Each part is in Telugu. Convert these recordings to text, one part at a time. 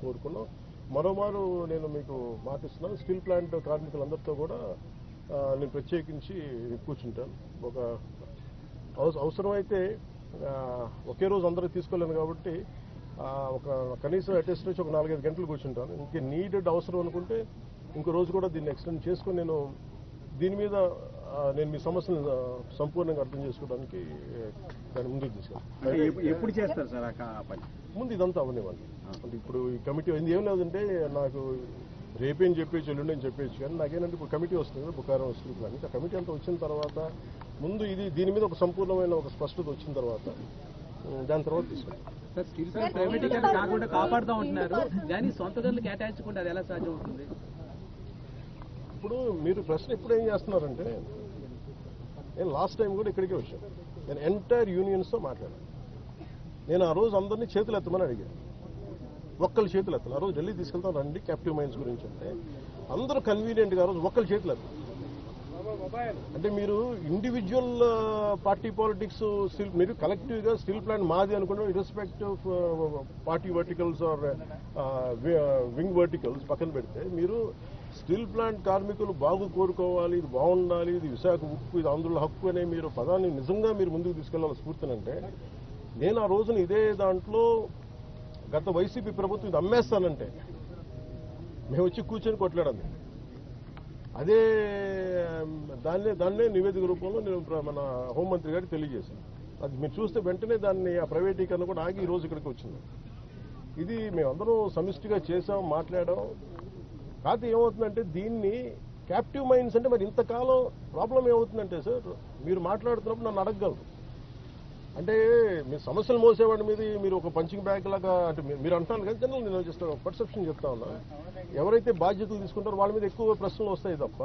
కోరుకున్నాం. మరోమారు నేను మీకు మాటిస్తున్నాను, స్టీల్ ప్లాంట్ కార్మికులందరితో కూడా నేను ప్రత్యేకించి కూర్చుంటాను. ఒక అవసరమైతే ఒకే రోజు అందరూ తీసుకోలేను కాబట్టి ఒక కనీసం అటెస్ట్ నుంచి ఒక 4-5 గంటలు కూర్చుంటాను. ఇంకే నీడెడ్ అవసరం అనుకుంటే ఇంకో రోజు కూడా దీన్ని ఎక్స్టెండ్ చేసుకొని నేను దీని మీద నేను మీ సమస్యను సంపూర్ణంగా అర్థం చేసుకోవడానికి దాన్ని ముందుకు తీసుకెళ్తాను. ఎప్పుడు చేస్తారు సార్ ముందు ఇదంతా అవనివ్వండి. అంటే ఇప్పుడు ఈ కమిటీ ఏం లేదంటే నాకు రేపేం చెప్పేసి ఎల్లుండి అని చెప్పేసి, కానీ నాకేంటంటే ఇప్పుడు కమిటీ వస్తుంది కదా, బుకారం స్టీల్ ప్లాంట్. ఆ కమిటీ అంతా వచ్చిన తర్వాత ముందు దీని మీద ఒక సంపూర్ణమైన ఒక స్పష్టత వచ్చిన తర్వాత దాని తర్వాత తీసుకుంటాం. స్టీల్ ప్లాంట్ ప్రైవేటీకరణ కాకుండా కాపాడుతూ ఉంటున్నారు, కానీ సొంత గనులు కేటాయించకుండా అది ఎలా సాధ్యం అవుతుంది? ఇప్పుడు మీరు ప్రశ్న ఎప్పుడు ఏం చేస్తున్నారంటే, నేను లాస్ట్ టైం కూడా ఇక్కడికే వచ్చాను. నేను ఎంటైర్ యూనియన్స్తో మాట్లాడాను. నేను ఆ రోజు అందరినీ చేతులు ఎత్తమని అడిగాను. ఒక్కళ్ళు చేతులు ఎత్తాను. ఆ రోజు ఢిల్లీ తీసుకెళ్తాం రండి క్యాప్టివ్ మైన్స్ గురించి అంటే అందరూ కన్వీనియంట్గా ఆ రోజు ఒక్కళ్ళు చేతులు ఎత్తారు. అంటే మీరు ఇండివిజువల్ పార్టీ పాలిటిక్స్ మీరు కలెక్టివ్గా స్టీల్ ప్లాంట్ మాది అనుకుంటే irrespective of party verticals or wing verticals పక్కన పెడితే, మీరు స్టీల్ ప్లాంట్ కార్మికులు బాగు కోరుకోవాలి, ఇది బాగుండాలి, ఇది విశాఖ ఉక్కు, ఇది ఆంధ్రుల హక్కు అనే మీరు పదాన్ని నిజంగా మీరు ముందుకు తీసుకెళ్లాలి స్ఫూర్తినంటే, నేను ఆ రోజున ఇదే దాంట్లో గత వైసీపీ ప్రభుత్వం ఇది అమ్మేస్తానంటే మేము వచ్చి కూర్చొని కొట్లాడాము. అదే దాన్నే నివేదిక రూపంలో నేను మన హోంమంత్రి గారికి తెలియజేశాను. అది మీరు చూస్తే వెంటనే దాన్ని ఆ ప్రైవేటీకరణ కూడా ఆగి ఈ రోజు ఇక్కడికి వచ్చింది. ఇది మేమందరం సమిష్టిగా చేసాం, మాట్లాడాం. కాకపోతే ఏమవుతుందంటే దీన్ని క్యాప్టివ్ మైన్స్ అంటే మరి ఇంతకాలం ప్రాబ్లం ఏమవుతుందంటే సార్, మీరు మాట్లాడుతున్నప్పుడు నన్ను అడగగలరు. అంటే మీ సమస్యలు మోసేవాడి మీద మీరు ఒక పంచింగ్ బ్యాగ్ లాగా అంటే మీరు అంటాను కదా, జనరల్ నేను జస్ట్ పర్సెప్షన్ చెప్తా ఉన్నా. ఎవరైతే బాధ్యతలు తీసుకుంటారో వాళ్ళ మీద ఎక్కువ ప్రశ్నలు వస్తాయి తప్ప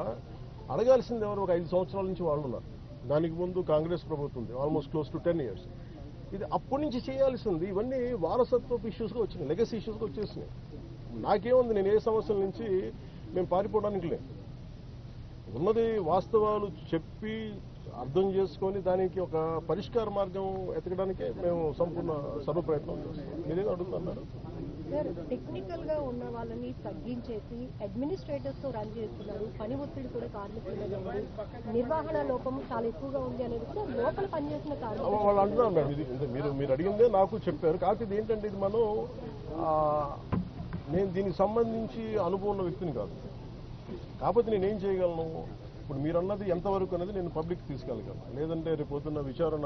అడగాల్సింది ఎవరు? ఒక 5 సంవత్సరాల నుంచి వాళ్ళు ఉన్నారు. దానికి ముందు కాంగ్రెస్ ప్రభుత్వం ఉంది, ఆల్మోస్ట్ క్లోజ్ టు 10 years. ఇది అప్పటి నుంచి చేయాల్సింది. ఇవన్నీ వారసత్వపు ఇష్యూస్గా వచ్చినాయి, లెగసీ ఇష్యూస్గా వచ్చేసినాయి. నాకేముంది, నేను ఏ సమస్యల నుంచి మేము పారిపోవడానికి లేదు. ఉన్నది వాస్తవాలు చెప్పి అర్థం చేసుకొని దానికి ఒక పరిష్కార మార్గం ఎతకడానికే మేము సంపూర్ణ సర్వప్రయత్నం చేస్తాం. మీరేదో అడుగుతున్నారు సార్, టెక్నికల్ గా ఉన్న వాళ్ళని తగ్గించేసి అడ్మినిస్ట్రేటర్స్ తో రన్ చేస్తున్నారు. పని ఒత్తిడి కూడా కార్మికుల మీద ఉంది, నిర్వహణ లోపం చాలా ఎక్కువగా ఉంది అనేది కూడా లోపల పనిచేసిన కార్మికులు వాళ్ళు అంటున్నారు మేడం. ఇది మీరు అడిగిందే నాకు చెప్పారు. కాకపోతే ఇది ఏంటంటే, ఇది మనం నేను దీనికి సంబంధించి అనుభవం ఉన్న వ్యక్తిని కాదు. కాకపోతే నేనేం చేయగలను, ఇప్పుడు మీరు అన్నది ఎంతవరకు అనేది నేను పబ్లిక్ తీసుకెళ్ళగలను. లేదంటే రేపు పొద్దున్న విచారణ